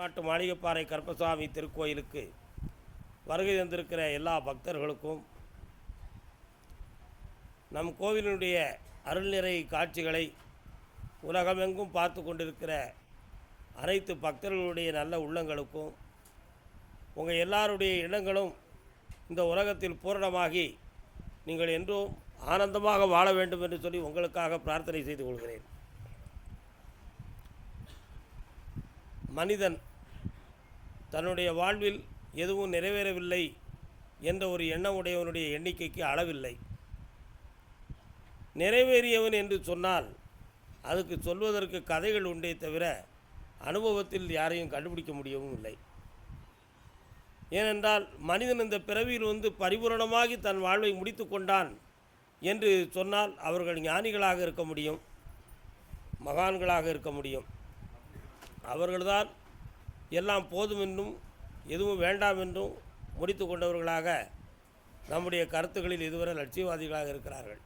நாட்டு மாளிகைப்பாறை கருப்பசாமி திருக்கோயிலுக்கு வருகை தந்திருக்கிற எல்லா பக்தர்களுக்கும் நம் கோவிலினுடைய அருள்நிறை காட்சிகளை உலகமெங்கும் பார்த்து கொண்டிருக்கிற அனைத்து பக்தர்களுடைய நல்ல உள்ளங்களுக்கும் உங்கள் எல்லாருடைய எண்ணங்களும் இந்த உலகத்தில் பூரணமாகி நீங்கள் என்றும் ஆனந்தமாக வாழ வேண்டும் என்று சொல்லி உங்களுக்காக பிரார்த்தனை செய்து கொள்கிறேன். மனிதன் தன்னுடைய வாழ்வில் எதுவும் நிறைவேறவில்லை என்ற ஒரு எண்ணம் உடையவனுடைய எண்ணிக்கைக்கு அளவில்லை. நிறைவேறியவன் என்று சொன்னால் அதுக்கு சொல்வதற்கு கதைகள் உண்டே தவிர அனுபவத்தில் யாரையும் கண்டுபிடிக்க முடியவும் இல்லை. ஏனென்றால் மனிதன் இந்த பிறவியில் பரிபூரணமாகி தன் வாழ்வை முடித்து கொண்டான் என்று சொன்னால் அவர்கள் ஞானிகளாக இருக்க முடியும், மகான்களாக இருக்க முடியும். அவர்கள்தான் எல்லாம் போதும் என்றும் எதுவும் வேண்டாம் என்றும் முடித்து கொண்டவர்களாக நம்முடைய கருத்துக்களில் இதுவரை லட்சியவாதிகளாக இருக்கிறார்கள்.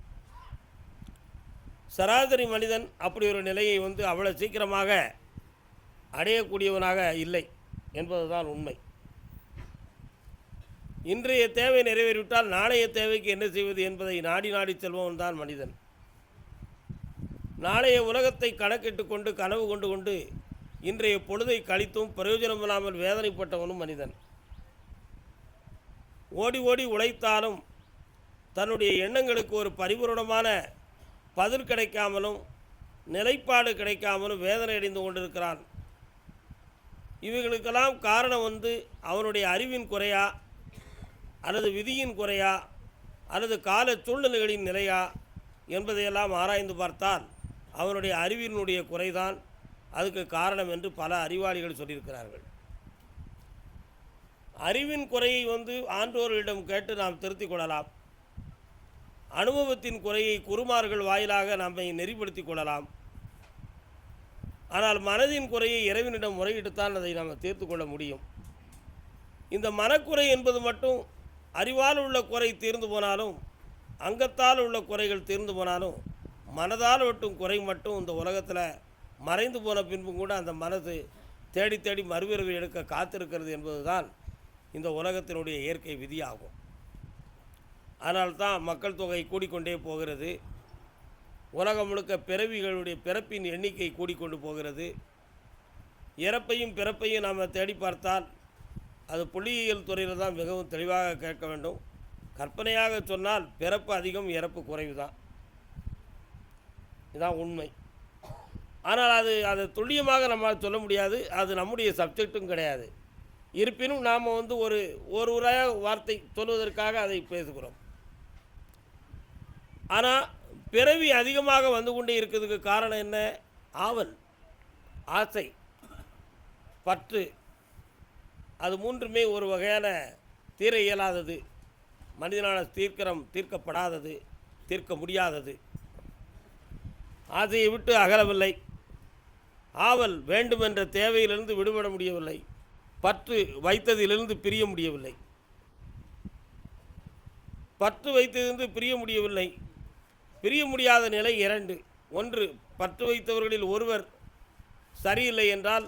சராசரி மனிதன் அப்படி ஒரு நிலையை அவ்வளோ சீக்கிரமாக அடையக்கூடியவனாக இல்லை என்பதுதான் உண்மை. இன்றைய தேவை நிறைவேறிவிட்டால் நாளைய தேவைக்கு என்ன செய்வது என்பதை நாடி நாடி செல்பவன் தான் மனிதன். நாளைய உலகத்தை கணக்கிட்டு கொண்டு கனவு கொண்டு இன்றைய பொழுதை கழித்தும் பிரயோஜனமில்லாமல் வேதனைப்பட்டவனும் மனிதன். ஓடி ஓடி உழைத்தாலும் தன்னுடைய எண்ணங்களுக்கு ஒரு பரிபூரணமான பதில் கிடைக்காமலும் நிலைப்பாடு கிடைக்காமலும் வேதனை அடைந்து கொண்டிருக்கிறான். இவைகளுக்கெல்லாம் காரணம் அவனுடைய அறிவின் குறையா அல்லது விதியின் குறையா அல்லது கால சூழ்நிலைகளின் நிலையா என்பதையெல்லாம் ஆராய்ந்து பார்த்தால் அவனுடைய அறிவினுடைய குறைதான் அதுக்கு காரணம் என்று பல அறிவாளிகள் சொல்லியிருக்கிறார்கள். அறிவின் குறையை ஆன்றோர்களிடம் கேட்டு நாம் திருத்திக் கொள்ளலாம். அனுபவத்தின் குறையை குருமார்கள் வாயிலாக நம்மை நெறிப்படுத்திக் கொள்ளலாம். ஆனால் மனதின் குறையை இறைவனிடம் முறையிட்டுத்தான் அதை நாம் தீர்த்து கொள்ள முடியும். இந்த மனக்குறை என்பது மட்டும் அறிவால் உள்ள குறை தீர்ந்து போனாலும் அங்கத்தால் உள்ள குறைகள் தீர்ந்து போனாலும் மனதால் வெட்டும் குறை மட்டும் இந்த உலகத்தில் மறைந்து போன பின்பும் கூட அந்த மனது தேடி தேடி மறுபிறவி எடுக்க காத்திருக்கிறது என்பதுதான் இந்த உலகத்தினுடைய இயற்கை விதியாகும். அதனால்தான் மக்கள் தொகை கூடிக்கொண்டே போகிறது. உலகம் முழுக்க பிறப்பின் எண்ணிக்கை கூடிக்கொண்டு போகிறது. இறப்பையும் பிறப்பையும் நாம் தேடி பார்த்தால் அது புள்ளியியல் துறையில் தான் மிகவும் தெளிவாக கேட்க வேண்டும். கற்பனையாக சொன்னால் பிறப்பு அதிகம், இறப்பு குறைவு தான். இதுதான் உண்மை. ஆனால் அது துல்லியமாக நம்மால் சொல்ல முடியாது. அது நம்முடைய சப்ஜெக்டும் கிடையாது. இருப்பினும் நாம் ஒரு வார்த்தை சொல்வதற்காக அதை பேசுகிறோம். ஆனால் பிறவி அதிகமாக வந்து கொண்டே இருக்கிறதுக்கு காரணம் என்ன? ஆவல், ஆசை, பற்று. அது மூன்றுமே ஒரு வகையான தீர இயலாதது, மனிதனான தீர்க்கப்படாதது, தீர்க்க முடியாதது. ஆசையை விட்டு அகலவில்லை. ஆவல் வேண்டுமென்ற தேவையிலிருந்து விடுபட முடியவில்லை. பற்று வைத்ததிலிருந்து பிரிய முடியவில்லை. பற்று வைத்ததிலிருந்து பிரிய முடியவில்லை. பிரிய முடியாத நிலை இரண்டு. ஒன்று, பற்று வைத்தவர்களில் ஒருவர் சரியில்லை என்றால்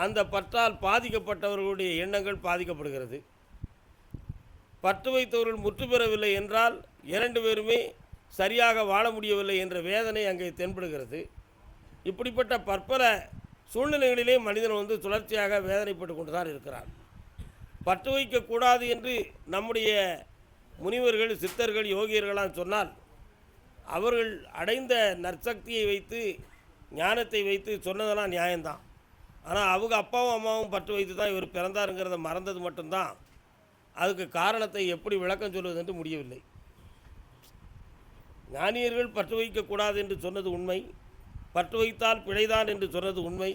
அந்த பற்றால் பாதிக்கப்பட்டவர்களுடைய எண்ணங்கள் பாதிக்கப்படுகிறது. பற்று வைத்தவர்கள் முற்று பெறவில்லை என்றால் இரண்டு பேருமே சரியாக வாழ முடியவில்லை என்ற வேதனை அங்கே தென்படுகிறது. இப்படிப்பட்ட பற்பல சூழ்நிலைகளிலே மனிதன் சுழற்சியாக வேதனைப்பட்டு கொண்டு தான் இருக்கிறான். பற்று வைக்கக்கூடாது என்று நம்முடைய முனிவர்கள், சித்தர்கள், யோகியர்களாம் சொன்னால் அவர்கள் அடைந்த நற்சக்தியை வைத்து, ஞானத்தை வைத்து சொன்னதெல்லாம் நியாயம்தான். ஆனால் அவங்க அப்பாவும் அம்மாவும் பற்று வைத்து தான் இவர் பிறந்தாருங்கிறத மறந்தது மட்டும்தான். அதுக்கு காரணத்தை எப்படி விளக்கம் சொல்வது என்று முடியவில்லை. ஞானியர்கள் பற்று வைக்கக்கூடாது என்று சொன்னது உண்மை. பற்று வைத்தால் பிழைதான் என்று சொன்னது உண்மை.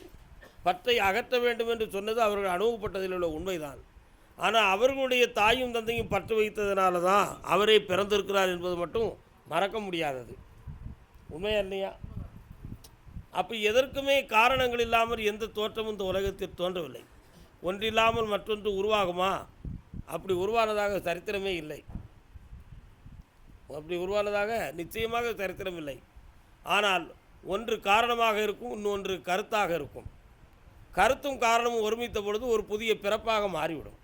பற்றை அகற்ற வேண்டும் என்று சொன்னது அவர்கள் அனுபவப்பட்டதில் உள்ள உண்மைதான். ஆனால் அவர்களுடைய தாயும் தந்தையும் பற்று வைத்ததுனால தான் அவரே பிறந்திருக்கிறார் என்பது மட்டும் மறக்க முடியாதது. உண்மையா இல்லையா? அப்போ எதற்குமே காரணங்கள் இல்லாமல் எந்த தோற்றமும் இந்த உலகத்தில் தோன்றவில்லை. ஒன்றில்லாமல் மற்றொன்று உருவாகுமா? அப்படி உருவானதாக சரித்திரமே இல்லை. அப்படி உருவானதாக நிச்சயமாக சரித்திரம் இல்லை. ஆனால் ஒன்று காரணமாக இருக்கும், இன்னொன்று கருத்தாக இருக்கும். கருத்தும் காரணமும் ஒருமித்த பொழுது ஒரு புதிய பிறப்பாக மாறிவிடும்.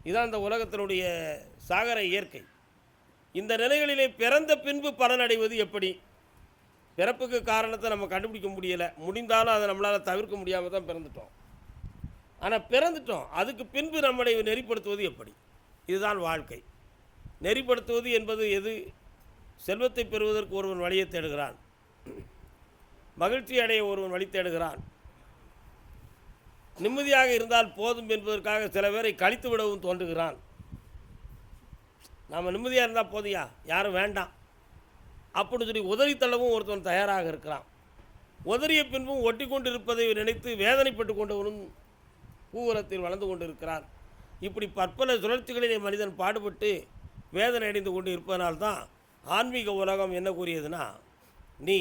இதுதான் இந்த உலகத்தினுடைய சாகர இயற்கை. இந்த நிலைகளிலே பிறந்த பின்பு பலனடைவது எப்படி? பிறப்புக்கு காரணத்தை நம்ம கண்டுபிடிக்க முடியலை, முடிந்தாலும் அதை நம்மளால் தவிர்க்க முடியாமல் தான் பிறந்துட்டோம். ஆனால் பிறந்துட்டோம், அதுக்கு பின்பு நம்மளை நெறிப்படுத்துவது எப்படி? இதுதான் வாழ்க்கை. நெறிப்படுத்துவது என்பது எது? செல்வத்தை பெறுவதற்கு ஒருவன் வழியை தேடுகிறான், மகிழ்ச்சி அடைய ஒருவன் வழி தேடுகிறான், நிம்மதியாக இருந்தால் போதும் என்பதற்காக சில பேரை கழித்து விடவும் தோன்றுகிறான். நாம் நிம்மதியாக இருந்தால் போதியா, யாரும் வேண்டாம் அப்படின்னு சொல்லி உதறித்தள்ளவும் ஒருத்தன் தயாராக இருக்கிறான். உதறிய பின்பும் ஒட்டி கொண்டு இருப்பதை நினைத்து வேதனைப்பட்டு கொண்டவனும் பூவரத்தில் வளர்ந்து கொண்டு இருக்கிறான். இப்படி பற்பல சுழற்சிகளிலே மனிதன் பாடுபட்டு வேதனை அடைந்து கொண்டு இருப்பதனால்தான் ஆன்மீக உலகம் என்ன கூறியதுன்னா, நீ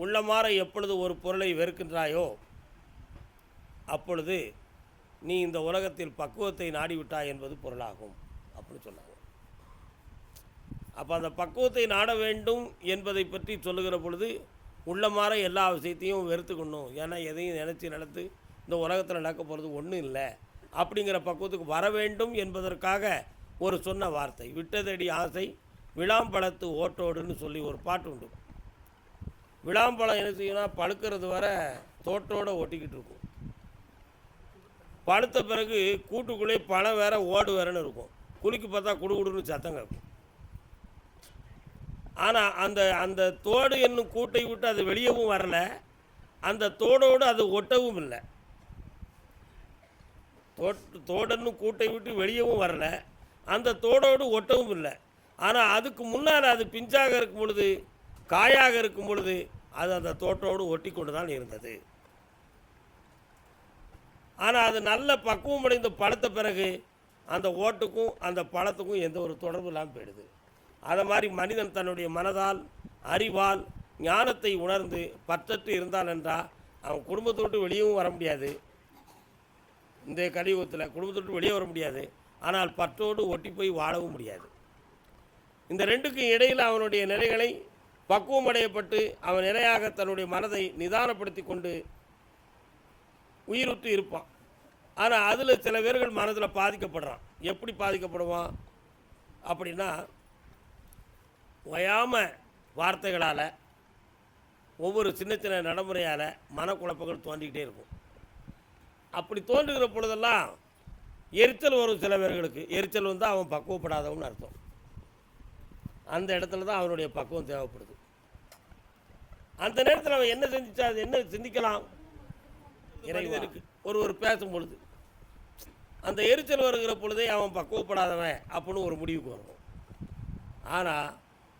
உள்ளமாற எப்பொழுது ஒரு பொருளை வெறுக்கின்றாயோ அப்பொழுது நீ இந்த உலகத்தில் பக்குவத்தை நாடிவிட்டாய் என்பது பொருளாகும் அப்படின்னு சொன்னாங்க. அப்போ அந்த பக்குவத்தை நாட வேண்டும் என்பதை பற்றி சொல்லுகிற பொழுது உள்ளமாற எல்லா விஷயத்தையும் வெறுத்துக்கணும். ஏன்னா எதையும் நினச்சி நடத்து இந்த உலகத்தில் நடக்க போகிறது ஒன்றும் இல்லை அப்படிங்கிற பக்குவத்துக்கு வர வேண்டும் என்பதற்காக ஒரு சொன்ன வார்த்தை. விட்டதடி ஆசை விளாம்பழத்து ஓட்டோடுன்னு சொல்லி ஒரு பாட்டு உண்டு. விளாம்பழம் என்ன செய்யணும், பழுக்கிறது வர தோட்டோடு ஒட்டிக்கிட்டு இருக்கும். பழுத்த பிறகு கூட்டுக்குள்ளே பழம் வேற ஓடு வேறன்னு இருக்கும். குலுக்கி பார்த்தா குடுகுடுன்னு சத்தம் கேட்கும். ஆனால் அந்த அந்த தோடு என்னும் கூட்டை விட்டு அது வெளியவும் வரலை, அந்த தோடோடு அது ஒட்டவும் இல்லை. தோடன்னும் கூட்டை விட்டு வெளியவும் வரலை, அந்த தோடோடு ஒட்டவும் இல்லை. ஆனால் அதுக்கு முன்னால் அது பிஞ்சாக இருக்கும் பொழுது, காயாக இருக்கும் பொழுது அது அந்த தோட்டோடு ஒட்டி கொண்டு தான் இருந்தது. ஆனால் அது நல்ல பக்குவம் அடைந்த பழத்த பிறகு அந்த ஓட்டுக்கும் அந்த பழத்துக்கும் எந்த ஒரு தொடர்பு இல்லாமல் போயிடுது. அதை மாதிரி மனிதன் தன்னுடைய மனதால் அறிவால் ஞானத்தை உணர்ந்து பற்றற்று இருந்தான் என்றால் அவன் குடும்பத்தை விட்டு வெளியவும் வர முடியாது. இந்த கலியுகத்தில் குடும்பத்தை விட்டு வெளியே வர முடியாது, ஆனால் பற்றோடு ஒட்டி போய் வாழவும் முடியாது. இந்த ரெண்டுக்கும் இடையில் அவனுடைய நிலைகளை பக்குவம் அடையப்பட்டு அவன் நிலையாக தன்னுடைய மனதை நிதானப்படுத்தி கொண்டு உயிருற்று இருப்பான். ஆனால் அதில் சில பேர்கள் மனதில் பாதிக்கப்படுறான். எப்படி பாதிக்கப்படுவான் அப்படின்னா, ஓயாம வார்த்தைகளால், ஒவ்வொரு சின்ன சின்ன நடைமுறையால் மனக்குழப்பங்கள் தோன்றிக்கிட்டே இருக்கும். அப்படி தோன்றுகிற பொழுதெல்லாம் எரிச்சல் வரும். சில பேர்களுக்கு எரிச்சல் வந்தால் அவன் பக்குவப்படாதவன்னு அர்த்தம். அந்த இடத்துல தான் அவனுடைய பக்குவம் தேவைப்படுது. அந்த நேரத்தில் அவன் என்ன செஞ்சிச்சா, அது என்ன சிந்திக்கலாம்? இறைவனுக்கு ஒருவர் பேசும் பொழுது அந்த எரிச்சல் வருகிற பொழுதே அவன் பக்குவப்படாதவன் அப்படின்னு ஒரு முடிவுக்கு வரும். ஆனால்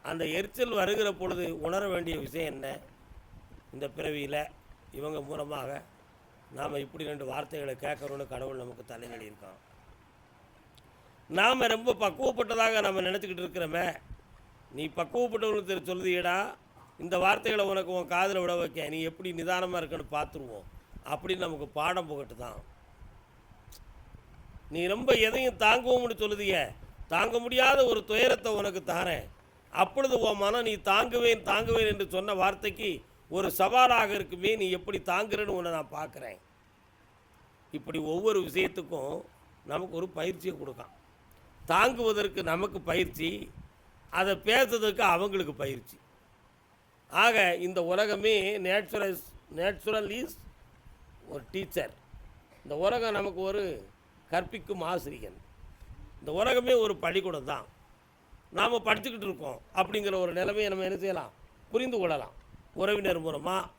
அந்த எரிச்சல் வருகிற பொழுது உணர வேண்டிய விஷயம் என்ன? இந்த பிறவியில் இவங்க மூலமாக நாம் இப்படி 2 வார்த்தைகளை கேட்கணும்னு கடவுள் நமக்கு தலைநடி இருக்கான். நாம் ரொம்ப பக்குவப்பட்டதாக நம்ம நினச்சிக்கிட்டு இருக்கிறோமே. நீ பக்குவப்பட்டவங்களுக்கு சொல்லுதியடா, இந்த வார்த்தைகளை உனக்கு உன் காதில் விட வைக்க, நீ எப்படி நிதானமாக இருக்கன்னு பார்த்துருவோம் அப்படின்னு நமக்கு பாடம் புகட்டு தான். நீ ரொம்ப எதையும் தாங்குவோம்னு சொல்லுதிய, தாங்க முடியாத ஒரு துயரத்தை உனக்கு தாரேன், அப்பொழுது உன் மனம் நீ தாங்குவேன் தாங்குவேன் என்று சொன்ன வார்த்தைக்கு ஒரு சவாலாக இருக்குமே, நீ எப்படி தாங்குறேன்னு உன்னை நான் பார்க்குறேன். இப்படி ஒவ்வொரு விஷயத்துக்கும் நமக்கு ஒரு பயிற்சியை கொடுக்கான். தாங்குவதற்கு நமக்கு பயிற்சி, அதை பேசுறதுக்கு அவங்களுக்கு பயிற்சி. ஆக இந்த உலகமே நேச்சுரல் இஸ் ஒரு டீச்சர். இந்த உலகம் நமக்கு ஒரு கற்பிக்கும் ஆசிரியன். இந்த உலகமே ஒரு பள்ளிக்கூடம் தான். நாம் படிச்சுக்கிட்டு இருக்கோம் அப்படிங்கிற ஒரு நிலைமையை நம்ம என்ன செய்யலாம், புரிந்து கொள்ளலாம். உறவினர் மூலமாக,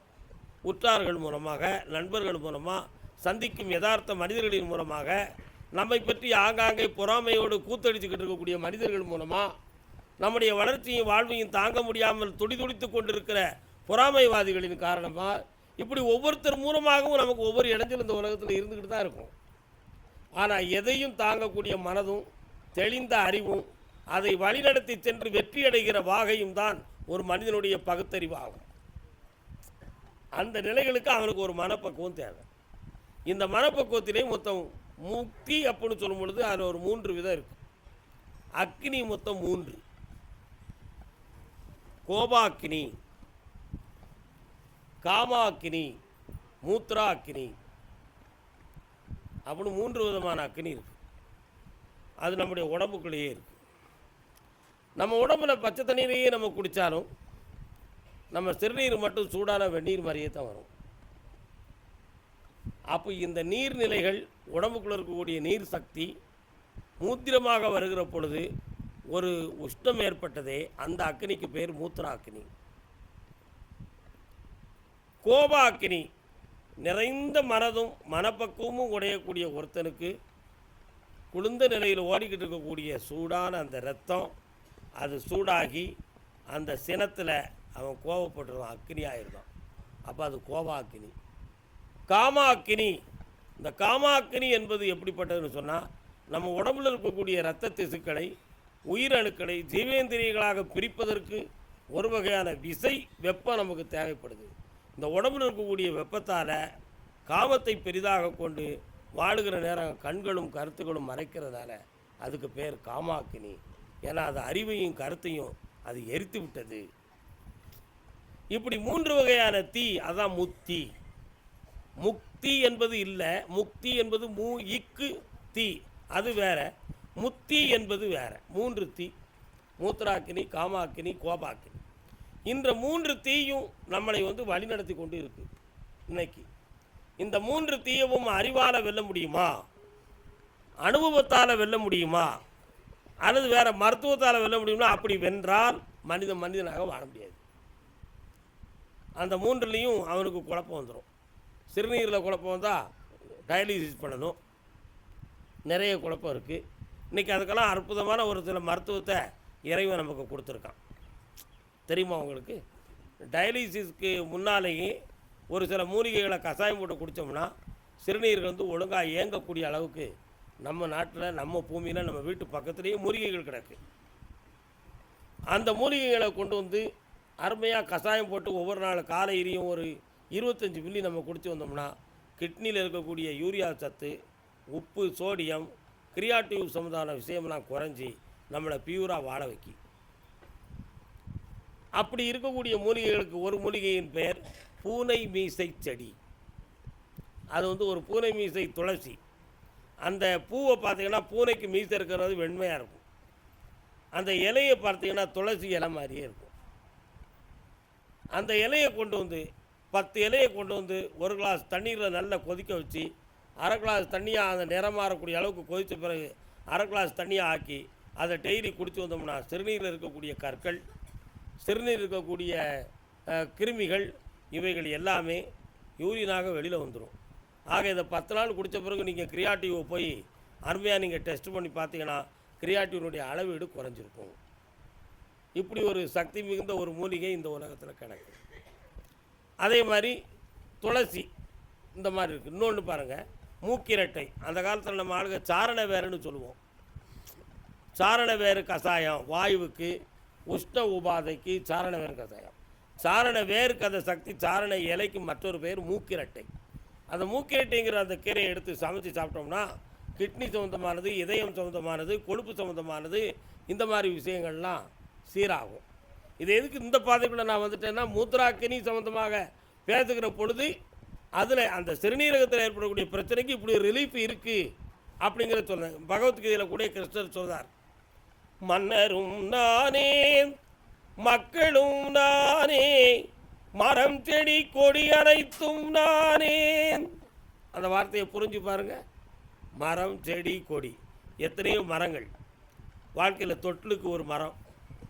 உற்றார்கள் மூலமாக, நண்பர்கள் மூலமாக, சந்திக்கும் யதார்த்த மனிதர்களின் மூலமாக, நம்மை பற்றி ஆங்காங்கே பொறாமையோடு கூத்தடிச்சுக்கிட்டு இருக்கக்கூடிய மனிதர்கள் மூலமாக, நம்முடைய வளர்ச்சியும் வாழ்வையும் தாங்க முடியாமல் துடிதுடித்து கொண்டிருக்கிற பொறாமைவாதிகளின் காரணமாக, இப்படி ஒவ்வொருத்தர் மூலமாகவும் நமக்கு ஒவ்வொரு இடைஞ்சல் இந்த உலகத்தில் இருந்துக்கிட்டு தான் இருக்கும். ஆனால் எதையும் தாங்கக்கூடிய மனதும் தெளிந்த அறிவும் அதை வழிநடத்தி சென்று வெற்றி அடைகிற வாகையும் தான் ஒரு மனிதனுடைய பகுத்தறிவாகும். அந்த நிலைகளுக்கு அவனுக்கு ஒரு மனப்பக்குவம் தேவை. இந்த மனப்பக்குவத்திலே மொத்தம் முக்தி அப்படின்னு சொல்லும் பொழுது அதில் ஒரு 3 விதம் இருக்குது. அக்னி மொத்தம் 3: கோபாக்கினி, காமாக்கினி, மூத்ராக்கினி. அப்படின்னு 3 விதமான அக்னி இருக்குது. அது நம்முடைய உடம்புக்குள்ளேயே இருக்குது. நம்ம உடம்புல பச்சை தண்ணீரையே நம்ம குடித்தாலும் நம்ம சிறுநீர் மட்டும் சூடான வெந்நீர் மாதிரியே தான் வரும். அப்போ இந்த நீர்நிலைகள் உடம்புக்குள்ளே இருக்கக்கூடிய நீர் சக்தி மூத்திரமாக வருகிற பொழுது ஒரு உஷ்ணம் ஏற்பட்டதே, அந்த அக்னிக்கு பேர் மூத்திரா அக்னி. கோபா அக்னி நிறைந்த மனதும் மனப்பக்குவமும் உடையக்கூடிய ஒருத்தனுக்கு குளிர்ந்த நிலையில் ஓடிக்கிட்டு இருக்கக்கூடிய சூடான அந்த இரத்தம் அது சூடாகி அந்த சினத்தில் அவன் கோபப்பட்டுருவான், அக்னி ஆயிடுவான். அப்போ அது கோபா அக்னி. காமா அக்னி, இந்த காமா அக்னி என்பது எப்படிப்பட்டதுன்னு சொன்னால், நம்ம உடம்பில் இருக்கக்கூடிய இரத்த திசுக்களை உயிரணுக்களை ஜீவேந்திரியங்களாக பிரிப்பதற்கு ஒரு வகையான விசை வெப்பம் நமக்கு தேவைப்படுது. இந்த உடம்பில் இருக்கக்கூடிய வெப்பத்தால் காமத்தை பெரிதாக கொண்டு வாழுகிற நேரம் கண்களும் கருத்துக்களும் மறைக்கிறதால அதுக்கு பேர் காமாக்கினி. ஏன்னா அது அறிவையும் கருத்தையும் அது எரித்து விட்டது. இப்படி 3 வகையான தீ, அதான் முக்தி. முக்தி என்பது இல்லை, முக்தி என்பது இக்கு தீ, அது வேற. முக்தி என்பது வேற. 3 தீ, மூத்திராக்கினி, காமாக்கினி, கோபாக்கினி. இந்த 3 தீயும் நம்மளை வழிநடத்தி கொண்டு இருக்கு. இன்னைக்கு இந்த 3 தீயவும் அறிவால் வெல்ல முடியுமா, அனுபவத்தால் வெல்ல முடியுமா, அல்லது வேற மருத்துவத்தால் வெல்ல முடியுமா? அப்படி வென்றால் மனிதனாக வாழ முடியாது. அந்த 3லையும் அவனுக்கு குழப்பம் வந்துடும். சிறுநீரில் குழப்பம் வந்தால் டயாலிசிஸ் பண்ணணும். நிறைய குழப்பம் இருக்குது. இன்றைக்கி அதுக்கெல்லாம் அற்புதமான ஒரு சில மருத்துவத்தை இறைவன் நமக்கு கொடுத்துருக்கான். தெரியுமா உங்களுக்கு? டயாலிசிஸ்க்கு முன்னாலேயே ஒரு சில மூலிகைகளை கஷாயம் போட்டு குடித்தோம்னா சிறுநீர்கள் ஒழுங்காக இயங்கக்கூடிய அளவுக்கு நம்ம நாட்டில், நம்ம பூமியில், நம்ம வீட்டு பக்கத்துலேயே மூலிகைகள் கிடக்கு. அந்த மூலிகைகளை கொண்டு அருமையாக கஷாயம் போட்டு ஒவ்வொரு நாள் காலையிலையும் ஒரு 25 மில்லி நம்ம குடித்து வந்தோம்னா கிட்னியில் இருக்கக்கூடிய யூரியா சத்து, உப்பு, சோடியம், கிரியாட்டிவ் சம்பந்தமான விஷயம்லாம் குறைஞ்சி நம்மளை பியூராக வாழ வைக்கி. அப்படி இருக்கக்கூடிய மூலிகைகளுக்கு ஒரு மூலிகையின் பெயர் பூனை மீசை செடி. அது ஒரு பூனை மீசை துளசி. அந்த பூவை பார்த்தீங்கன்னா பூனைக்கு மீசை இருக்கிறது வெண்மையாக இருக்கும். அந்த இலையை பார்த்தீங்கன்னா துளசி இலை மாதிரியே இருக்கும். அந்த இலையை கொண்டு 10 இலையை கொண்டு ஒரு கிளாஸ் தண்ணீரில் நல்லா கொதிக்க வச்சு, அரை கிளாஸ் தண்ணியாக அந்த நிறம் மாறக்கூடிய அளவுக்கு கொதித்த பிறகு அரை கிளாஸ் தண்ணியாக ஆக்கி அதை டெய்லி குடித்து வந்தோம்னா சிறுநீரில் இருக்கக்கூடிய கற்கள், சிறுநீர் இருக்கக்கூடிய கிருமிகள், இவைகள் எல்லாமே யூரினாக வெளியில் வந்துடும். ஆக இதை 10 நாள் குடித்த பிறகு நீங்கள் கிரியாட்டிவை போய் அருமையாக நீங்கள் டெஸ்ட் பண்ணி பார்த்தீங்கன்னா கிரியாட்டிவனுடைய அளவீடு குறைஞ்சிருக்கும். இப்படி ஒரு சக்தி மிகுந்த ஒரு மூலிகை இந்த உலகத்தில் கிடக்கு. அதே மாதிரி துளசி இந்த மாதிரி இருக்குது. இன்னொன்று பாருங்கள், மூக்கிரட்டை. அந்த காலத்தில் நம்ம ஆளுங்க சாரண வேறுன்னு சொல்லுவோம். சாரண வேறு கஷாயம் வாயுவுக்கு, உஷ்ண உபாதைக்கு சாரண வேறு கஷாயம். சாரண வேருக்கு அந்த சக்தி, சாரண இலைக்கு மற்றொரு பேர் மூக்கிரட்டை. அந்த மூக்கிரட்டைங்கிற அந்த கீரையை எடுத்து சமைச்சு சாப்பிட்டோம்னா கிட்னி சம்மந்தமானது, இதயம் சம்மந்தமானது, கொழுப்பு சம்மந்தமானது, இந்த மாதிரி விஷயங்கள்லாம் சீராகும். இது எதுக்கு இந்த பாதைக்குள்ளே நான் வந்துட்டேன்னா, மூத்திராக்கினி சம்மந்தமாக பேசுகிற பொழுது அதில் அந்த சிறுநீரகத்தில் ஏற்படக்கூடிய பிரச்சனைக்கு இப்படி ரிலீஃப் இருக்குது அப்படிங்கிற சொல்கிறேன். பகவத்கீதையில் கூட கிருஷ்ணர் சொல்கிறார், மன்னரும் நானே மக்களும் நானே மரம் செடி கொடி அனைத்தும் நானே. அந்த வார்த்தையை புரிஞ்சு பாருங்கள். மரம் செடி கொடி, எத்தனையோ மரங்கள் வாழ்க்கையில். தொட்டிலுக்கு ஒரு மரம்,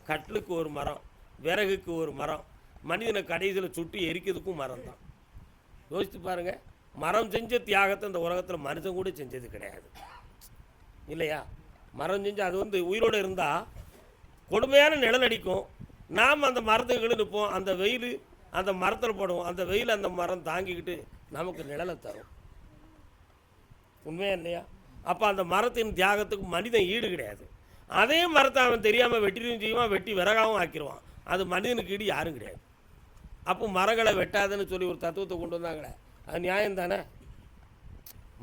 கட்டிலுக்கு ஒரு மரம், விறகுக்கு ஒரு மரம், மனிதனை கடைசியில் சுட்டி எரிக்கிறதுக்கும் மரம் தான். யோசித்து பாருங்கள். மரம் செஞ்ச தியாகத்தை இந்த உலகத்தில் மனுஷன் கூட செஞ்சது கிடையாது, இல்லையா? மரம் செஞ்சு அது உயிரோடு இருந்தால் கொடுமையான நிழல் அடிக்கும். நாம் அந்த மரத்துக்கு நிற்போம், அந்த வெயில் அந்த மரத்தில் போடுவோம், அந்த வெயில் அந்த மரம் தாங்கிக்கிட்டு நமக்கு நிழலை தரும். உண்மையா இல்லையா? அப்போ அந்த மரத்தின் தியாகத்துக்கு மனிதன் ஈடு கிடையாது. அதே மரத்தை அவன் தெரியாமல் வெட்டியும் செய்வான், வெட்டி விறகாகவும் ஆக்கிடுவான். அது மனிதனுக்கு ஈடு யாரும் கிடையாது. அப்போ மரங்களை வெட்டாதுன்னு சொல்லி ஒரு தத்துவத்தை கொண்டு வந்தாங்களே, அது நியாயம் தானே?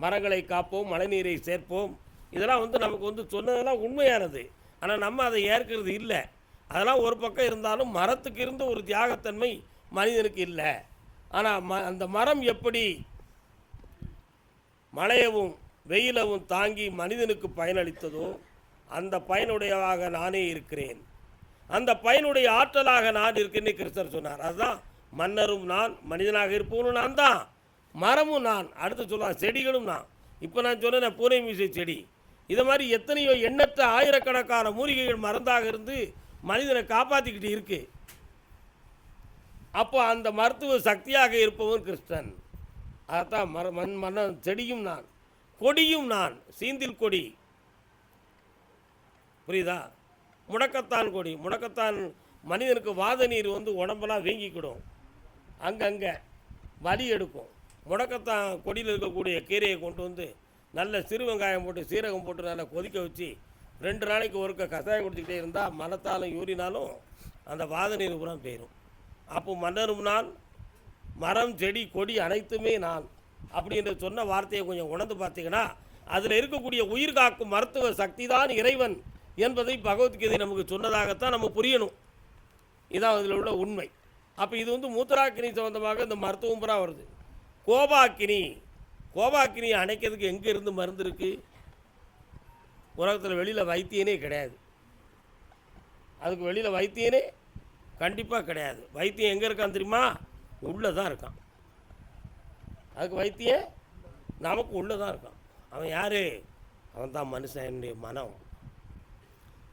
மரங்களை காப்போம், மழைநீரை சேர்ப்போம், இதெல்லாம் நமக்கு சொன்னதெல்லாம் உண்மையானது. ஆனால் நம்ம அதை ஏற்கிறது இல்லை. அதெல்லாம் ஒரு பக்கம் இருந்தாலும் மரத்துக்கு இருந்த ஒரு தியாகத்தன்மை மனிதனுக்கு இல்லை. ஆனால் அந்த மரம் எப்படி மழையவும் வெயிலவும் தாங்கி மனிதனுக்கு பயனளித்ததோ அந்த பயனுடையவாக நானே இருக்கிறேன், அந்த பயனுடைய ஆற்றலாக நான் இருக்கேன்னு கிருஷ்ணர் சொன்னார். அதுதான் மன்னரும் நான், மனிதனாக இருப்பவனும் நான் தான், மரமும் நான். அடுத்து சொல்லலாம் செடிகளும் நான். இப்போ நான் சொன்னேன் பூனை மீசை செடி, இதை மாதிரி எத்தனையோ எண்ணற்ற ஆயிரக்கணக்கான மூலிகைகள் மருந்தாக இருந்து மனிதனை காப்பாற்றிக்கிட்டு இருக்கு. அப்போ அந்த மருத்துவ சக்தியாக இருப்பவன் கிருஷ்ணன். அதான் மன்னன் செடியும் நான், கொடியும் நான், சீந்தில் கொடி. புரியுதா? முடக்கத்தான் கொடி. முடக்கத்தான் மனிதனுக்கு வாத நீர் வந்து உடம்பெல்லாம் வீங்கிக்கிடும், அங்கங்கே வலி எடுக்கும். முடக்கத்தான் கொடியில் இருக்கக்கூடிய கீரையை கொண்டு வந்து நல்ல சிறு வெங்காயம் போட்டு சீரகம் போட்டு நல்லா கொதிக்க வச்சு 2 நாளைக்கு ஒருக்க கஷாயம் குடிச்சிக்கிட்டே இருந்தால் மலத்தாலும் யூரினாலும் அந்த வாத நீர் பூரா போயிடும். அப்போ மன்னரும் நான், மரம் செடி கொடி அனைத்துமே நான் அப்படின்ற சொன்ன வார்த்தையை கொஞ்சம் உணர்ந்து பார்த்தீங்கன்னா அதில் இருக்கக்கூடிய உயிர் காக்கும் மருத்துவ சக்தி தான் இறைவன் என்பதை பகவத்கீதை நமக்கு சொன்னதாகத்தான் நம்ம புரியணும். இதான் அதில் உள்ள உண்மை. அப்போ இது வந்து மூத்திராக்கினி சம்பந்தமாக இந்த மருத்துவம் பூரா வருது. கோபாக்கினி, கோபாக்கினியை அணைக்கிறதுக்கு எங்கே இருந்து மருந்து இருக்குது? உலகத்தில் வெளியில் வைத்தியனே கிடையாது. அதுக்கு வெளியில் வைத்தியனே கண்டிப்பாக கிடையாது. வைத்தியம் எங்கே இருக்கான் தெரியுமா? உள்ளே தான் இருக்கான். அதுக்கு வைத்தியம் நமக்கு உள்ளே தான் இருக்கான். அவன் யார்? அவன் தான் மனுஷனுடைய மனம்.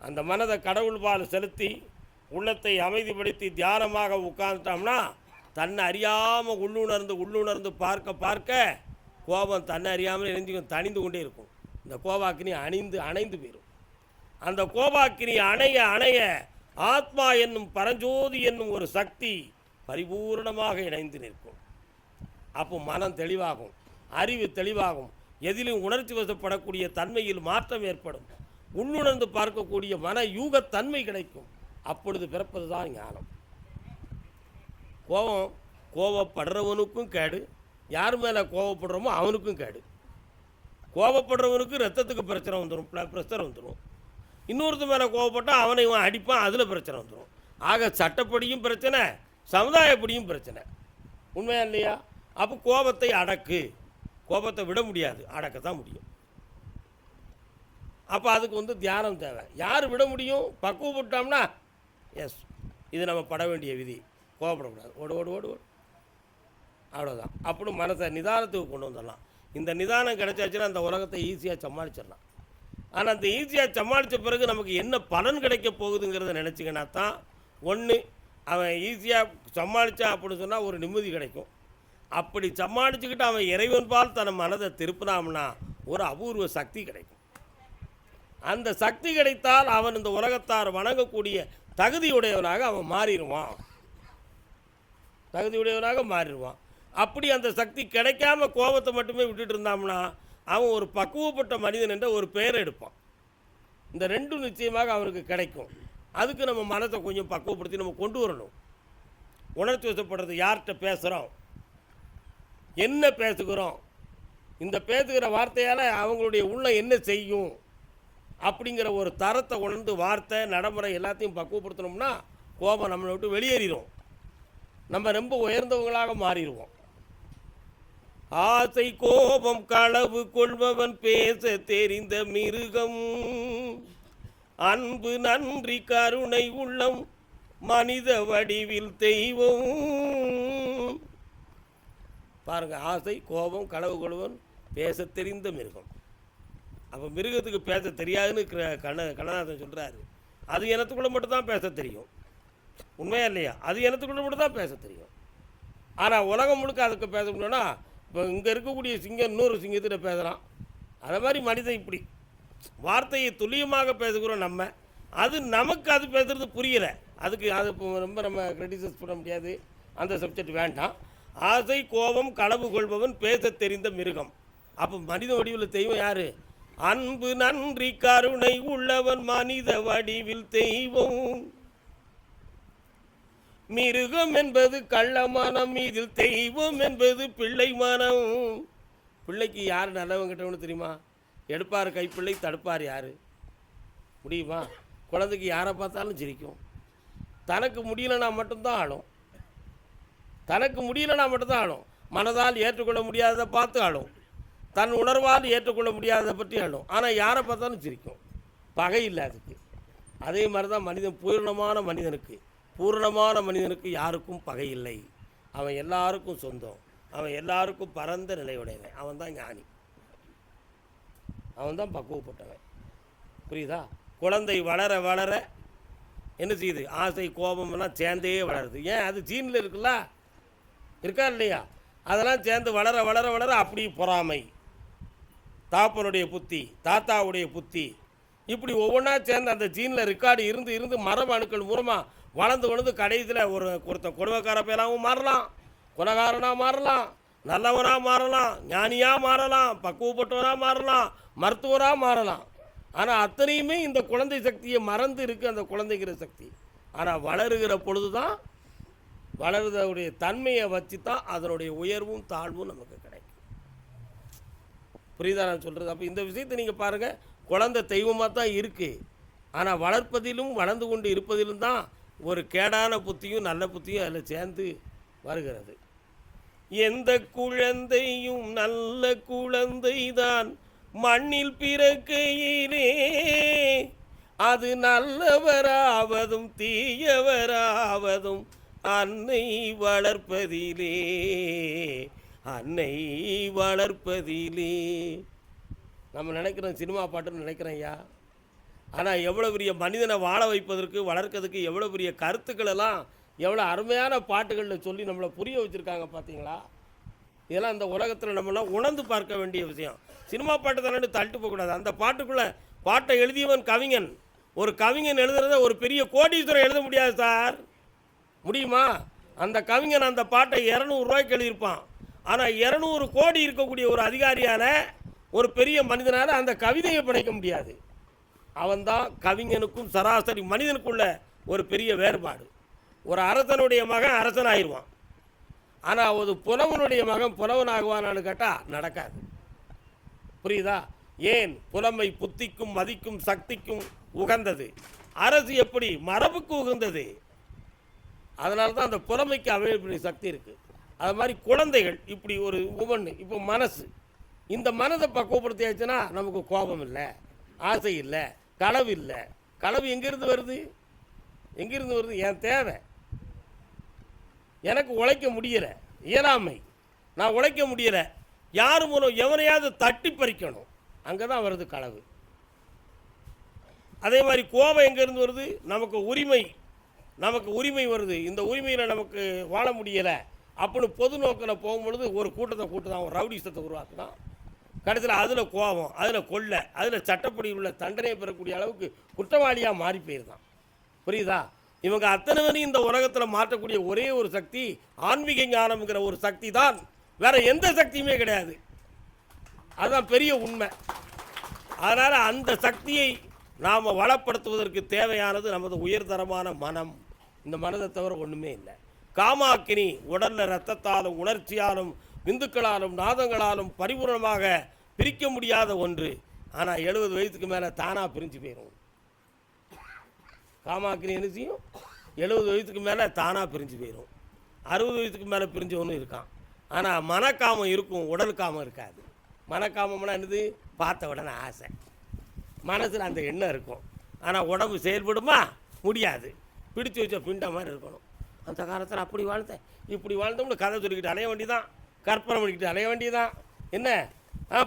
அந்த மனதை கடவுள் பால் செலுத்தி உள்ளத்தை அமைதிப்படுத்தி தியானமாக உட்கார்ந்துட்டோம்னா தன்னை அறியாமல் உள்ளுணர்ந்து பார்க்க பார்க்க கோபம் தன்னை அறியாமல் இணைஞ்சிக்கும், தணிந்து கொண்டே இருக்கும். இந்த கோபாக்கினி அணைந்து போயிடும். அந்த கோபாக்கினி அணைய அணைய ஆத்மா என்னும் பரஞ்சோதி என்னும் ஒரு சக்தி பரிபூர்ணமாக இணைந்து நிற்கும். அப்போ மனம் தெளிவாகும், அறிவு தெளிவாகும், எதிலும் உணர்ச்சி வசப்படக்கூடிய தன்மையில் மாற்றம் ஏற்படும், உள்ளுணர்ந்து பார்க்கக்கூடிய மன யூகத்தன்மை கிடைக்கும். அப்பொழுது பிறப்பது தான் ஞானம். கோபப்படுறவனுக்கும் கேடு, யார் மேலே கோபப்படுறோமோ அவனுக்கும் கேடு. கோபப்படுறவனுக்கு ரத்தத்துக்கு பிரச்சனை வந்துடும், ப்ரெஷர் வந்துடும். இன்னொருத்த மேலே கோபப்பட்டால் அவனை இவன் அடிப்பான், அதில் பிரச்சனை வந்துடும். ஆக சட்டப்படியும் பிரச்சனை, சமுதாயப்படியும் பிரச்சனை. உண்மையா இல்லையா? அப்போ கோபத்தை அடக்கு. கோபத்தை விட முடியாது, அடக்கத்தான் முடியும். அப்போ அதுக்கு வந்து தியானம் தேவை. யார் விட முடியும்? பக்குவப்பட்டோம்னா எஸ், இது நம்ம பட வேண்டிய விதி. கோபப்படக்கூடாது, ஓடு ஓடு ஓடு ஓடு, அவ்வளோதான். அப்படி மனசை நிதானத்துக்கு கொண்டு வந்துடலாம். இந்த நிதானம் கிடைச்சாச்சுன்னா அந்த உலகத்தை ஈஸியாக சமாளிச்சிடலாம். ஆனால் அந்த ஈஸியாக சமாளித்த பிறகு நமக்கு என்ன பலன் கிடைக்க போகுதுங்கிறத நினச்சிங்கன்னா தான், ஒன்று அவன் ஈஸியாக சமாளித்தான் அப்படின்னு சொன்னால் ஒரு நிம்மதி கிடைக்கும். அப்படி சமாளிச்சுக்கிட்டு அவன் இறைவன் பால் தன் மனதை திருப்பினாம்னா ஒரு அபூர்வ சக்தி கிடைக்கும். அந்த சக்தி கிடைத்தால் அவன் இந்த உலகத்தார் வணங்கக்கூடிய தகுதியுடையவனாக அவன் மாறிடுவான். அப்படி அந்த சக்தி கிடைக்காம கோபத்தை மட்டுமே விட்டுட்டு இருந்தாம்னா அவன் ஒரு பக்குவப்பட்ட மனிதன் என்ற ஒரு பெயரை எடுப்பான். இந்த ரெண்டும் நிச்சயமாக அவனுக்கு கிடைக்கும். அதுக்கு நம்ம மனத்தை கொஞ்சம் பக்குவப்படுத்தி நம்ம கொண்டு வரணும். உணர்ச்சி வசப்படுறது, யார்கிட்ட பேசுகிறோம், என்ன பேசுகிறோம், இந்த பேசுகிற வார்த்தையால் அவங்களுடைய உள்ள என்ன செய்யும் அப்படிங்கிற ஒரு தரத்தை உணர்ந்து வார்த்தை நடைமுறை எல்லாத்தையும் பக்குவப்படுத்தணும்னா கோபம் நம்மளை விட்டு வெளியேறிடும். நம்ம ரொம்ப உயர்ந்தவங்களாக மாறிடுவோம். ஆசை கோபம் களவு கொள்பவன் பேச தெரிந்த மிருகம், அன்பு நன்றி கருணை உள்ளம் மனித வடிவில் தெய்வம். பாருங்க, ஆசை கோபம் களவு கொள்பவன் பேச தெரிந்த மிருகம். அப்போ மிருகத்துக்கு பேச தெரியாதுன்னு கண்ணதாசன் சொல்கிறாரு. அது இனத்துக்குள்ளே மட்டும்தான் பேச தெரியும். உண்மையா இல்லையா? அது இனத்துக்குள்ளே மட்டும்தான் பேச தெரியும். ஆனால் உலகம் முழுக்க அதுக்கு பேச முடியும்னா இப்போ இங்கே இருக்கக்கூடிய சிங்கம் இன்னொரு சிங்கத்திட்ட பேசுகிறான். அதை மாதிரி மனிதன் இப்படி வார்த்தையை துல்லியமாக பேசுகிறோம் நம்ம. அது நமக்கு அது பேசுகிறது புரியலை. அதுக்கு அது ரொம்ப நம்ம கிரிட்டிசைஸ் பண்ண முடியாது, அந்த சப்ஜெக்ட் வேண்டாம். ஆசை கோபம் களவு கொள்பவன் பேச தெரிந்த மிருகம். அப்போ மனித வடிவில் தெய்வம் யார்? அன்பு நன்றி கருணை உள்ளவன் மனித வடிவில் தெய்வம். மிருகம் என்பது கள்ள மனம், இதில் தெய்வம் என்பது பிள்ளை மனம். பிள்ளைக்கு யார் நல்லவன் கிட்டவனு தெரியுமா? எடுப்பார் கைப்பிள்ளை, தடுப்பார் யார்? முடியுமா? குழந்தைக்கு யாரை பார்த்தாலும் சிரிக்கும். தனக்கு முடியலனா மட்டும்தான் ஆளும். மனதால் ஏற்றுக்கொள்ள முடியாததை பார்த்து ஆளும். தன் உணர்வால் ஏற்றுக்கொள்ள முடியாததை பற்றி அழும். ஆனால் யாரை பார்த்தாலும் சிரிக்கும், பகை இல்லை அதுக்கு. அதே மாதிரி தான் மனிதன், பூரணமான மனிதனுக்கு யாருக்கும் பகை இல்லை. அவன் எல்லாருக்கும் சொந்தம், அவன் எல்லாருக்கும் பரந்த நிலையுடையவன். அவன் தான் ஞானி, அவன் தான் பக்குவப்பட்டவன். புரியுதா? குழந்தை வளர வளர என்ன செய்யுது? ஆசை கோபமெல்லாம் சேர்ந்தே வளருது. ஏன்? அது ஜீனில் இருக்குல்ல, இருக்கா இல்லையா? அதெல்லாம் சேர்ந்து வளர வளர வளர அப்படி பொறாமை, தாப்பனுடைய புத்தி, தாத்தாவுடைய புத்தி, இப்படி ஒவ்வொன்றா சேர்ந்து அந்த ஜீனில் ரெக்கார்டு இருந்து இருந்து மரபு அணுக்கள் மூலமாக வளர்ந்து கடைசியில் ஒருத்தன் கொடுமைக்கார பேராகவும் மாறலாம், குலகாரனாக மாறலாம், நல்லவனாக மாறலாம், ஞானியாக மாறலாம், பக்குவப்பட்டவனாக மாறலாம், மருத்துவராக மாறலாம். ஆனால் அத்தனையுமே இந்த குழந்தை சக்தியை மறந்து இருக்குது, அந்த குழந்தைங்கிற சக்தி. ஆனால் வளருகிற பொழுது தான், வளருடைய தன்மையை வச்சு தான் அதனுடைய உயர்வும் தாழ்வும் நமக்கு கிடைக்கும். புரியுதா நான் சொல்கிறது? அப்போ இந்த விஷயத்தை நீங்கள் பாருங்கள், குழந்தை தெய்வமாக தான் இருக்குது. ஆனால் வளர்ப்பதிலும் வளர்ந்து கொண்டு இருப்பதிலும் தான் ஒரு கேடான புத்தியும் நல்ல புத்தியும் அதில் சேர்ந்து வருகிறது. எந்த குழந்தையும் நல்ல குழந்தை தான் மண்ணில் பிறக்கையிலே, அது நல்லவராவதும் தீயவராவதும் அன்னை வளர்ப்பதிலே, அன்னை வளர்ப்பதிலே. நம்ம நினைக்கிறோம் சினிமா பாட்டுன்னு நினைக்கிறோம் ஐயா. ஆனால் எவ்வளோ பெரிய மனிதனை வாழ வைப்பதற்கு வளர்க்கிறதுக்கு எவ்வளோ பெரிய கருத்துக்களெல்லாம் எவ்வளோ அருமையான பாட்டுகளில் சொல்லி நம்மளை புரிய வச்சுருக்காங்க பார்த்தீங்களா? இதெல்லாம் இந்த உலகத்தில் நம்மளாம் உணர்ந்து பார்க்க வேண்டிய விஷயம். சினிமா பாட்டு தானே தள்ளிட்டு போகக்கூடாது. அந்த பாட்டுக்குள்ளே பாட்டை எழுதியவன் கவிஞன். ஒரு கவிஞன் எழுதுறத ஒரு பெரிய கோடீஸ்வரன் எழுத முடியாது சார். முடியுமா? அந்த கவிஞன் அந்த பாட்டை 200 ரூபாய்க்கு எழுதியிருப்பான். ஆனால் 200 கோடி இருக்கக்கூடிய ஒரு அதிகாரியான ஒரு பெரிய மனிதனால் அந்த கவிதையை படைக்க முடியாது. அவன்தான் கவிஞனுக்கும் சராசரி மனிதனுக்குள்ள ஒரு பெரிய வேறுபாடு. ஒரு அரசனுடைய மகன் அரசனாகிடுவான், ஆனால் ஒரு புலவனுடைய மகன் புலவனாகுவானான்னு கேட்டால் நடக்காது. புரியுதா? ஏன்? புலமை புத்திக்கும் மதிக்கும் சக்திக்கும் உகந்தது. அரசு எப்படி? மரபுக்கு உகந்தது. அதனால தான் அந்த புலமைக்கு அவையக்கூடிய சக்தி இருக்குது. அது மாதிரி குழந்தைகள் இப்படி ஒரு ஒவ்வொன்று. இப்போ மனசு, இந்த மனதை பக்குவப்படுத்தியாச்சுன்னா நமக்கு கோபம் இல்லை, ஆசை இல்லை, களவு இல்லை. களவு எங்கேருந்து வருது? எங்கேருந்து வருது? என் தேவை, எனக்கு உழைக்க முடியலை, இயலாமை, நான் உழைக்க முடியலை, யார் மூலம் எவனையாவது தட்டி பறிக்கணும், அங்கே தான் வருது களவு. அதே மாதிரி கோபம் எங்கேருந்து வருது? நமக்கு உரிமை வருது. இந்த உரிமையில் நமக்கு வாழ முடியலை அப்படின்னு பொது நோக்கில் போகும்பொழுது ஒரு கூட்டத்தை தான், ஒரு ரவுடிசத்தை உருவாக்குதான். கடைசியில் அதில் கோபம், அதில் கொள்ளை, அதில் சட்டப்படி உள்ள தண்டனையை பெறக்கூடிய அளவுக்கு குற்றவாளியாக மாறி போயிருந்தான். புரியுதா? இவங்க அத்தனை பேரும் இந்த உலகத்தில் மாற்றக்கூடிய ஒரே ஒரு சக்தி ஆன்மீக ஞானம்ங்கிற ஒரு சக்தி தான், வேற எந்த சக்தியுமே கிடையாது. அதுதான் பெரிய உண்மை. அதனால் அந்த சக்தியை நாம் வளப்படுத்துவதற்கு தேவையானது நமது உயர்தரமான மனம். இந்த மனதை தவிர ஒன்றுமே இல்லை. காமாக்கினி உடலில் இரத்தத்தாலும் உணர்ச்சியாலும் விந்துக்களாலும் நாதங்களாலும் பரிபூர்ணமாக பிரிக்க முடியாத ஒன்று. ஆனால் 70 வயசுக்கு மேலே தானாக பிரிஞ்சு போயிடும். காமாக்கினி என்ன செய்யும்? 70 வயசுக்கு மேலே தானாக பிரிஞ்சு போயிடும். 60 வயசுக்கு மேலே பிரிஞ்சவனும் இருக்கான். ஆனால் மனக்காமம் இருக்கும், உடல் காமம் இருக்காது. மனக்காமம்னா என்னது? பார்த்த உடனே ஆசை, மனசில் அந்த எண்ணம் இருக்கும். ஆனால் உடம்பு செயல்படுமா? முடியாது. பிடிச்சி வச்ச பிண்ட மாதிரி இருக்கணும். அந்த காலத்தில் அப்படி வாழ்ந்தேன், இப்படி வாழ்ந்தோம்னு கதை சொல்லிக்கிட்டு அலைய வேண்டியதான், கற்பனை பண்ணிக்கிட்டு அலைய வேண்டியதான். என்ன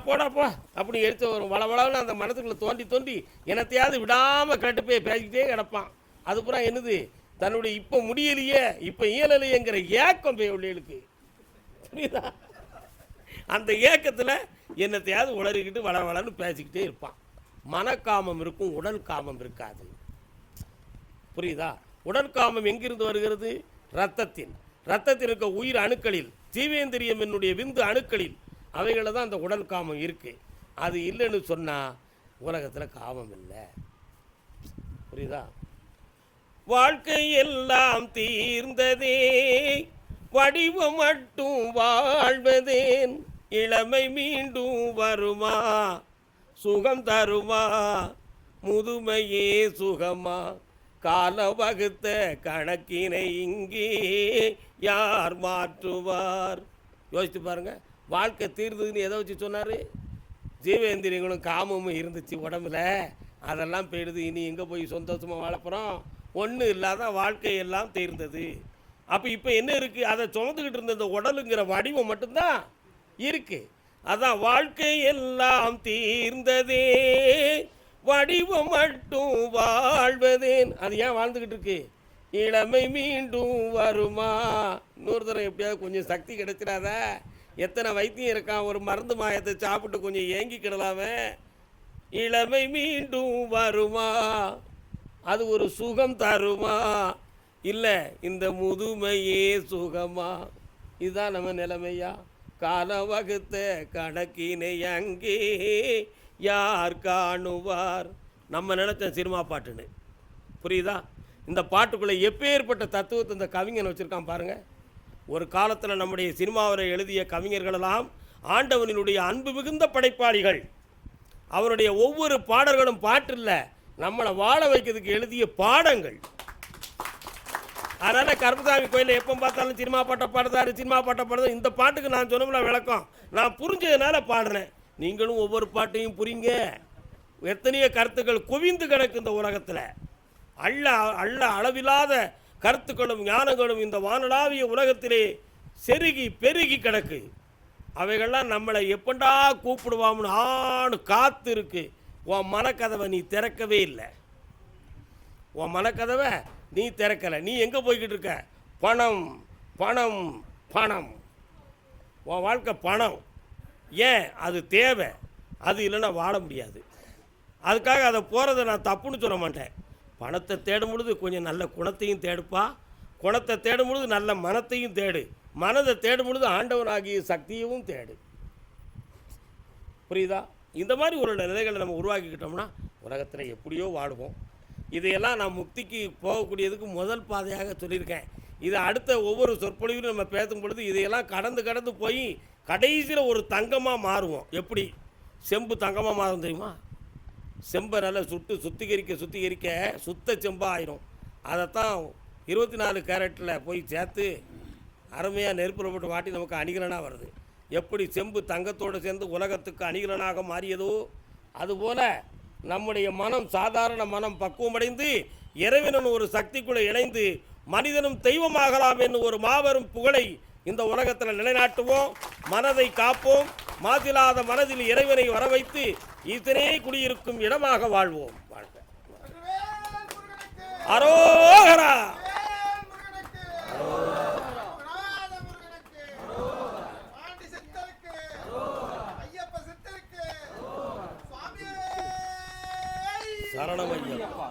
போடா போ அப்படி எடுத்து வரும் வளவளவுன்னு அந்த மனசுக்குள்ளே தோண்டி என்னத்தையாவது விடாமல் கேட்டு போய் பேசிக்கிட்டே கிடப்பான். அதுப்புறம் என்னது? தன்னுடைய இப்போ முடியலையே, இப்போ இயலலையேங்கிற ஏக்கம் போய் உள்ளிருக்கு. புரியுதா? அந்த ஏக்கத்தில் என்னத்தையாவது உளறிக்கிட்டு வளவளன்னு பேசிக்கிட்டே இருப்பான். மனக்காமம் இருக்கும், உடல் காமம் இருக்காது. புரியுதா? உடல் காமம் எங்கிருந்து வருகிறது? ரத்தத்தில் இருக்க உயிர் அணுக்களில், ஜீவேந்திரியம் என்னுடைய விந்து அணுக்களில், அவைகளில் தான் அந்த உடல் காமம் இருக்குது. அது இல்லைன்னு சொன்னால் உலகத்தில் காமம் இல்லை. புரியுதா? வாழ்க்கை எல்லாம் தீர்ந்ததே, வடிவம் மட்டும் வாழ்வதேன், இளமை மீண்டும் வருமா, சுகம் தருமா, முதுமையே சுகமா, கால வகுத்த கணக்கினை இங்கே யார் மாற்றுவார்? யோசித்து பாருங்க. வாழ்க்கை தீர்ந்ததுன்னு எதை வச்சு சொன்னார்? ஜீவேந்திரியங்களும் காமமும் இருந்துச்சு உடம்புல, அதெல்லாம் போயிடுது. இனி எங்கே போய் சந்தோஷமாக வாழப்போகிறோம்? ஒன்றும் இல்லாத வாழ்க்கையெல்லாம் தீர்ந்தது. அப்போ இப்போ என்ன இருக்குது? அதை சுமந்துக்கிட்டு இருந்த இந்த உடலுங்கிற வடிவம் மட்டும்தான் இருக்குது. அதான் வாழ்க்கை எல்லாம் தீர்ந்ததே, வடிவம் மட்டும் வாழ்வதேன். அது ஏன் வாழ்ந்துக்கிட்டு இருக்கு? இளமை மீண்டும் வருமா? இன்னொரு தரம் எப்படியாவது கொஞ்சம் சக்தி கிடைச்சிடாத? எத்தனை வைத்தியம் இருக்கான், ஒரு மருந்து மாயத்தை சாப்பிட்டு கொஞ்சம் ஏங்கிக்கிடலாமே. இளமை மீண்டும் வருமா? அது ஒரு சுகம் தருமா? இல்லை இந்த முதுமையே சுகமா? இதுதான் நம்ம நிலைமையா? காலம் வகுத்த கணக்கினை அங்கே யார் காணுவார்? நம்ம நினைச்ச சினிமா பாட்டுன்னு புரியுதா? இந்த பாட்டுக்குள்ளே எப்பேற்பட்ட தத்துவத்தை இந்த கவிஞன் வச்சுருக்கான் பாருங்கள். ஒரு காலத்தில் நம்முடைய சினிமாவில் எழுதிய கவிஞர்களெல்லாம் ஆண்டவனினுடைய அன்பு மிகுந்த படைப்பாளிகள். அவருடைய ஒவ்வொரு பாடல்களும் பாட்டு இல்லை, நம்மளை வாழ வைக்கிறதுக்கு எழுதிய பாடங்கள். அதனால் கருப்பசாமி கோயிலில் எப்போ பார்த்தாலும் சினிமா பாட்டை பாடுதாரு, சினிமா பாட்டை பாடுதாரு. இந்த பாட்டுக்கு நான் சொன்னோம்ல விளக்கம், நான் புரிஞ்சதுனால பாடுறேன். நீங்களும் ஒவ்வொரு பாட்டையும் புரிங்க. எத்தனையோ கருத்துக்கள் குவிந்து கிடக்கு இந்த உலகத்தில். அள்ள அளவில்லாத கருத்துக்களும் ஞானங்களும் இந்த வானளாவிய உலகத்திலே செருகி பெருகி கிடக்கு. அவைகள்லாம் நம்மளை எப்பண்டா கூப்பிடுவாம்னு ஆணு காத்து இருக்கு. உன் மனக்கதவை நீ திறக்கவே இல்லை. உன் மனக்கதவை நீ திறக்கலை. நீ எங்கே போய்கிட்டு இருக்க? பணம் பணம் பணம். உன் வாழ்க்கை பணம். ஏன்? அது தேவை. அது இல்லைன்னா வாழ முடியாது. அதுக்காக அதை போகிறத நான் தப்புன்னு சொல்ல மாட்டேன். பணத்தை தேடும் பொழுது கொஞ்சம் நல்ல குணத்தையும் தேடுப்பா. குணத்தை தேடும் பொழுது நல்ல மனத்தையும் தேடு. மனதை தேடும் பொழுது ஆண்டவனாகிய சக்தியவும் தேடு. புரியுதா? இந்த மாதிரி ஒரு நிலைகளை நம்ம உருவாக்கிக்கிட்டோம்னா உலகத்தில் எப்படியோ வாடுவோம். இதையெல்லாம் நான் முக்திக்கு போகக்கூடியதுக்கு முதல் பாதையாக சொல்லியிருக்கேன். இதை அடுத்த ஒவ்வொரு சொற்பொழிவிலும் நம்ம பேசும் பொழுது இதையெல்லாம் கடந்து போய் கடைசியில் ஒரு தங்கமாக மாறுவோம். எப்படி செம்பு தங்கமாக மாறும் தெரியுமா? செம்பை நல்லா சுத்திகரிக்க சுத்த செம்பாக ஆயிரும். அதைத்தான் 24 கேரட்டில் போய் சேர்த்து அருமையாக நெருப்பில் போட்டு வாட்டி நமக்கு அணிகலனாக வருது. எப்படி செம்பு தங்கத்தோடு சேர்ந்து உலகத்துக்கு அணிகலனாக மாறியதோ அதுபோல் நம்முடைய மனம், சாதாரண மனம் பக்குவமடைந்து இறைவனும் ஒரு சக்திக்குள்ளே இணைந்து மனிதனும் தெய்வமாகலாம் என்னும் ஒரு மாபெரும் புகழை இந்த உலகத்தில் நிலைநாட்டுவோம். மனதை காப்போம். மாசில்லாத மனதில் இறைவனை வரவைத்து ஈசனே குடியிருக்கும் இடமாக வாழ்வோம். வாழ்க. அரோகரா. சரணமையா.